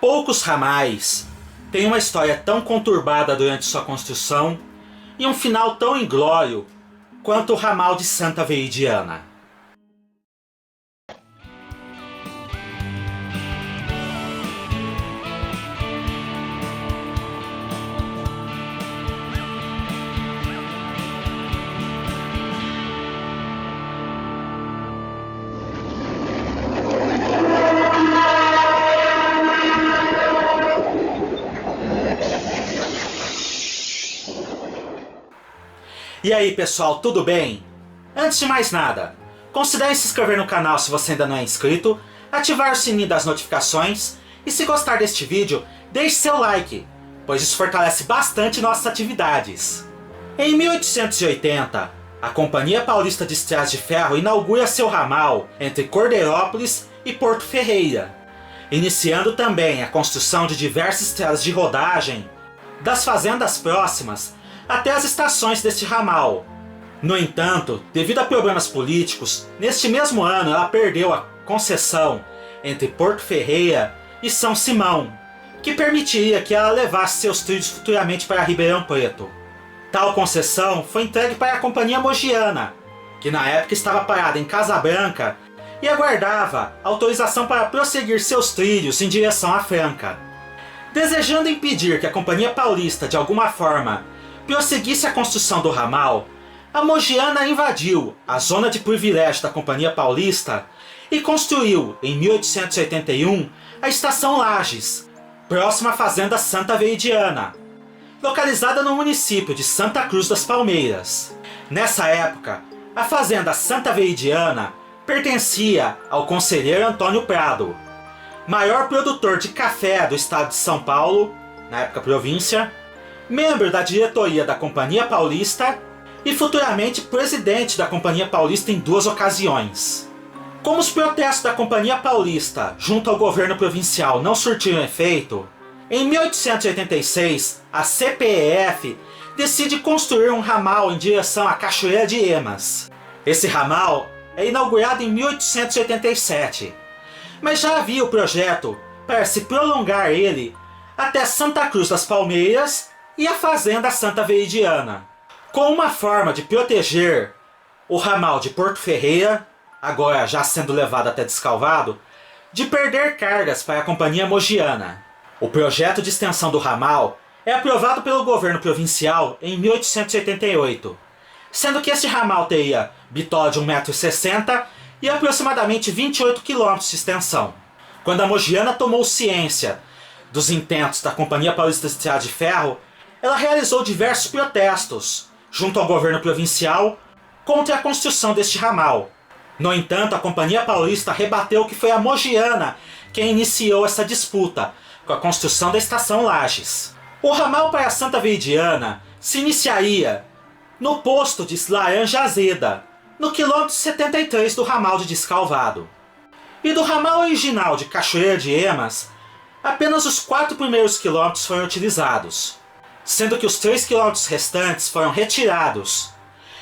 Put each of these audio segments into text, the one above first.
Poucos ramais têm uma história tão conturbada durante sua construção e um final tão inglório quanto o ramal de Santa Veridiana. E aí pessoal, tudo bem? Antes de mais nada, considere se inscrever no canal se você ainda não é inscrito, ativar o sininho das notificações e se gostar deste vídeo, deixe seu like, pois isso fortalece bastante nossas atividades. Em 1880, a Companhia Paulista de Estradas de Ferro inaugura seu ramal entre Cordeirópolis e Porto Ferreira, iniciando também a construção de diversas estradas de rodagem das fazendas próximas até as estações deste ramal. No entanto, devido a problemas políticos, neste mesmo ano ela perdeu a concessão entre Porto Ferreira e São Simão, que permitiria que ela levasse seus trilhos futuramente para Ribeirão Preto. Tal concessão foi entregue para a Companhia Mogiana, que na época estava parada em Casa Branca e aguardava autorização para prosseguir seus trilhos em direção a Franca. Desejando impedir que a Companhia Paulista de alguma forma prosseguisse a construção do ramal, a Mogiana invadiu a zona de privilégio da Companhia Paulista e construiu, em 1881, a Estação Lages, próxima à Fazenda Santa Veridiana, localizada no município de Santa Cruz das Palmeiras. Nessa época, a Fazenda Santa Veridiana pertencia ao conselheiro Antônio Prado, maior produtor de café do estado de São Paulo, na época província, membro da diretoria da Companhia Paulista e futuramente presidente da Companhia Paulista em 2 ocasiões. Como os protestos da Companhia Paulista junto ao governo provincial não surtiram efeito, em 1886 a CPEF decide construir um ramal em direção à Cachoeira de Emas. Esse ramal é inaugurado em 1887, mas já havia o projeto para se prolongar ele até Santa Cruz das Palmeiras e a Fazenda Santa Veridiana, com uma forma de proteger o ramal de Porto Ferreira, agora já sendo levado até Descalvado, de perder cargas para a Companhia Mogiana. O projeto de extensão do ramal é aprovado pelo governo provincial em 1888, sendo que este ramal teria bitola de 1,60 m e aproximadamente 28 km de extensão. Quando a Mogiana tomou ciência dos intentos da Companhia Paulista de Estradas de Ferro, ela realizou diversos protestos junto ao governo provincial contra a construção deste ramal. No entanto, a Companhia Paulista rebateu que foi a Mogiana quem iniciou essa disputa com a construção da Estação Lages. O ramal para Santa Veridiana se iniciaria no posto de Laranja Azeda, no quilômetro 73 do ramal de Descalvado. E do ramal original de Cachoeira de Emas, apenas os 4 primeiros quilômetros foram utilizados, sendo que os 3 quilômetros restantes foram retirados.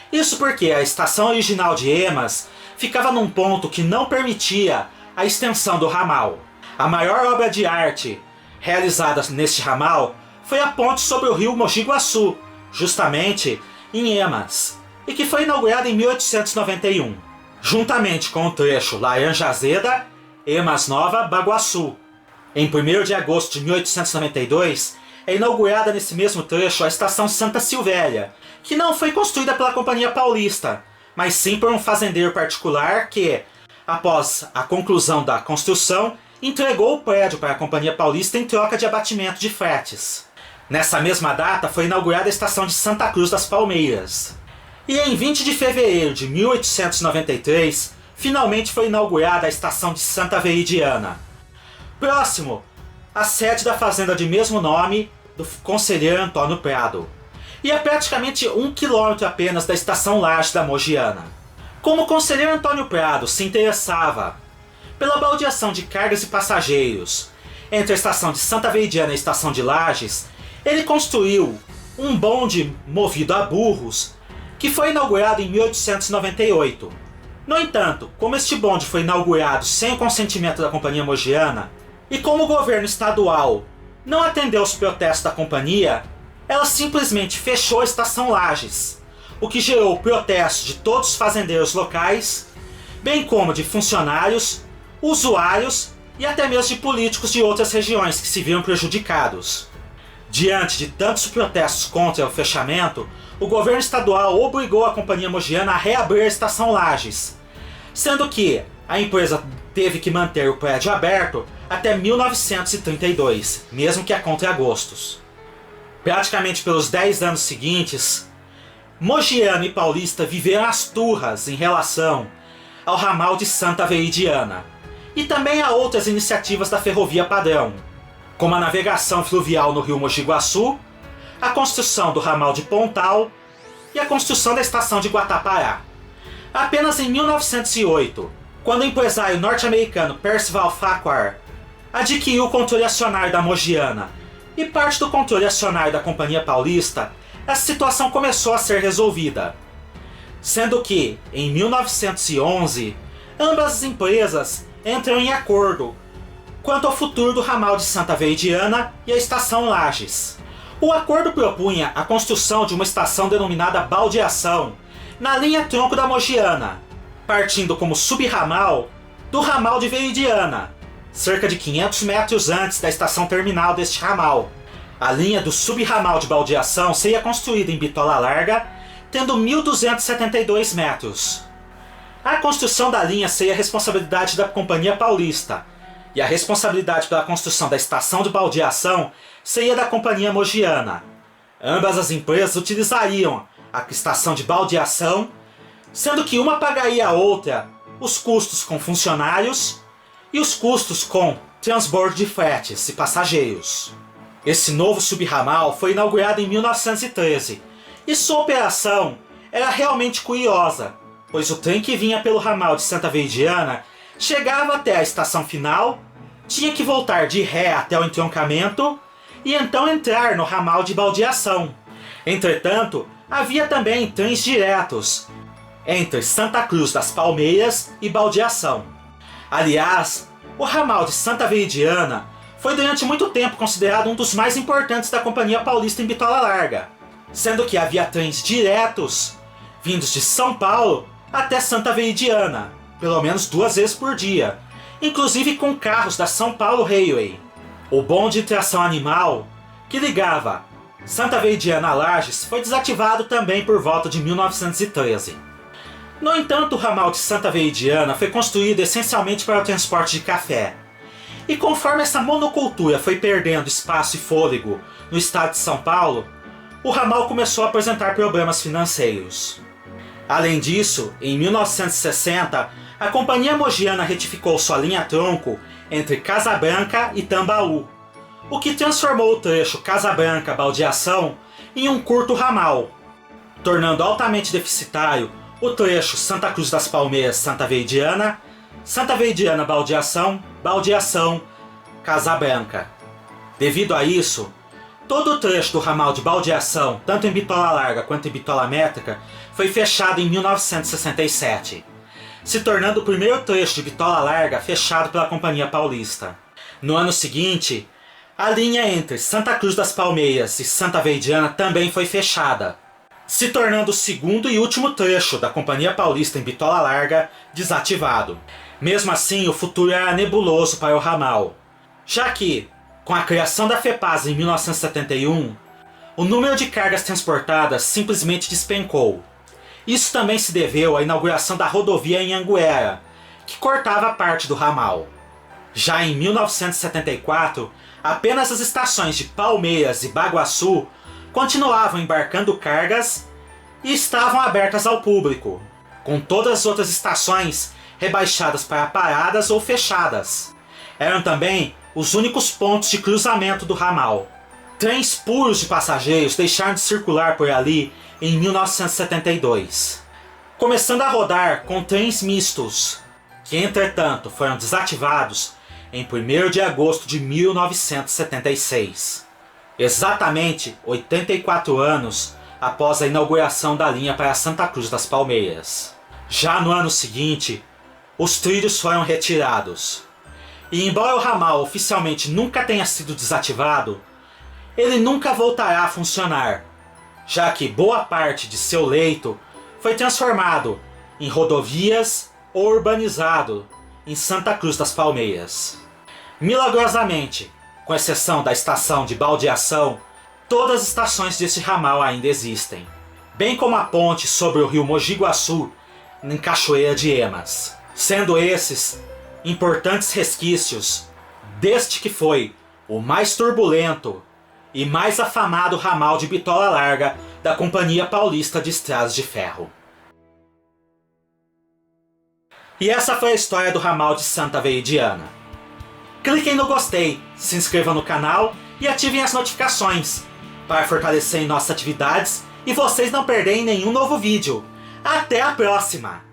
Isso porque a estação original de Emas ficava num ponto que não permitia a extensão do ramal. A maior obra de arte realizada neste ramal foi a ponte sobre o rio Mogi Guaçu, justamente em Emas, e que foi inaugurada em 1891, juntamente com o trecho Laranja Azeda, Emas Nova, Baguaçu. Em 1º de agosto de 1892, é inaugurada nesse mesmo trecho a Estação Santa Silvéria, que não foi construída pela Companhia Paulista, mas sim por um fazendeiro particular que, após a conclusão da construção, entregou o prédio para a Companhia Paulista em troca de abatimento de fretes. Nessa mesma data foi inaugurada a Estação de Santa Cruz das Palmeiras. E em 20 de fevereiro de 1893, finalmente foi inaugurada a Estação de Santa Veridiana, próximo à sede da fazenda de mesmo nome do conselheiro Antônio Prado, e a praticamente 1 km apenas da Estação Lages da Mogiana. Como o conselheiro Antônio Prado se interessava pela baldeação de cargas e passageiros entre a Estação de Santa Veridiana e a Estação de Lages, ele construiu um bonde movido a burros que foi inaugurado em 1898. No entanto, como este bonde foi inaugurado sem o consentimento da Companhia Mogiana, E como o governo estadual não atendeu os protestos da companhia, ela simplesmente fechou a estação Lages, o que gerou protestos de todos os fazendeiros locais, bem como de funcionários, usuários e até mesmo de políticos de outras regiões que se viram prejudicados. Diante de tantos protestos contra o fechamento, o governo estadual obrigou a Companhia Mogiana a reabrir a estação Lages, sendo que a empresa teve que manter o prédio aberto até 1932, mesmo que a contragostos. Praticamente pelos 10 anos seguintes, Mogiana e Paulista viveram as turras em relação ao ramal de Santa Veridiana e também a outras iniciativas da ferrovia padrão, como a navegação fluvial no rio Mogi Guaçu, a construção do ramal de Pontal e a construção da estação de Guatapará. Apenas em 1908, quando o empresário norte-americano Percival Farquhar adquiriu o controle acionário da Mogiana e parte do controle acionário da Companhia Paulista, essa situação começou a ser resolvida. Sendo que, em 1911, ambas as empresas entram em acordo quanto ao futuro do ramal de Santa Veridiana e a estação Lages. O acordo propunha a construção de uma estação denominada Baldeação na linha tronco da Mogiana, partindo como subramal do ramal de Veridiana, cerca de 500 metros antes da estação terminal deste ramal. A linha do subramal de Baldeação seria construída em bitola larga, tendo 1.272 metros. A construção da linha seria a responsabilidade da Companhia Paulista, e a responsabilidade pela construção da estação de baldeação seria da Companhia Mogiana. Ambas as empresas utilizariam a estação de baldeação, sendo que uma pagaria a outra os custos com funcionários e os custos com transbordo de fretes e passageiros. Esse novo subramal foi inaugurado em 1913 e sua operação era realmente curiosa, pois o trem que vinha pelo ramal de Santa Veridiana chegava até a estação final, tinha que voltar de ré até o entroncamento e então entrar no ramal de baldeação. Entretanto, havia também trens diretos entre Santa Cruz das Palmeiras e Baldeação. Aliás, o ramal de Santa Veridiana foi durante muito tempo considerado um dos mais importantes da Companhia Paulista em bitola larga, sendo que havia trens diretos vindos de São Paulo até Santa Veridiana, pelo menos 2 vezes por dia, inclusive com carros da São Paulo Railway. O bonde de tração animal, que ligava Santa Veridiana a Lages, foi desativado também por volta de 1913. No entanto, o ramal de Santa Veridiana foi construído essencialmente para o transporte de café. E conforme essa monocultura foi perdendo espaço e fôlego no estado de São Paulo, o ramal começou a apresentar problemas financeiros. Além disso, em 1960, a Companhia Mogiana retificou sua linha tronco entre Casabranca e Tambaú, o que transformou o trecho Casabranca-Baldeação em um curto ramal, tornando altamente deficitário o trecho Santa Cruz das Palmeiras-Santa Veridiana, Santa Veridiana-Baldeação, Baldeação-Casabranca. Devido a isso, todo o trecho do ramal de baldeação, tanto em bitola larga quanto em bitola métrica, foi fechado em 1967, se tornando o primeiro trecho de bitola larga fechado pela Companhia Paulista. No ano seguinte, a linha entre Santa Cruz das Palmeiras e Santa Veridiana também foi fechada, se tornando o segundo e último trecho da Companhia Paulista em bitola larga desativado. Mesmo assim, o futuro era nebuloso para o ramal, já que, com a criação da FEPASA em 1971, o número de cargas transportadas simplesmente despencou. Isso também se deveu à inauguração da rodovia em Anguera, que cortava parte do ramal. Já em 1974, apenas as estações de Palmeiras e Baguaçu continuavam embarcando cargas e estavam abertas ao público, com todas as outras estações rebaixadas para paradas ou fechadas. Eram também os únicos pontos de cruzamento do ramal. Trens puros de passageiros deixaram de circular por ali em 1972, começando a rodar com trens mistos, que entretanto foram desativados em 1º de agosto de 1976, exatamente 84 anos após a inauguração da linha para Santa Cruz das Palmeiras. Já no ano seguinte, os trilhos foram retirados, E embora o ramal oficialmente nunca tenha sido desativado, ele nunca voltará a funcionar, já que boa parte de seu leito foi transformado em rodovias ou urbanizado em Santa Cruz das Palmeiras. Milagrosamente, com exceção da estação de baldeação, todas as estações desse ramal ainda existem, bem como a ponte sobre o rio Mogi Guaçu, em Cachoeira de Emas, sendo esses importantes resquícios deste que foi o mais turbulento e mais afamado ramal de bitola larga da Companhia Paulista de Estradas de Ferro. E essa foi a história do ramal de Santa Veridiana. Cliquem no gostei, se inscrevam no canal e ativem as notificações para fortalecer nossas atividades e vocês não perderem nenhum novo vídeo. Até a próxima!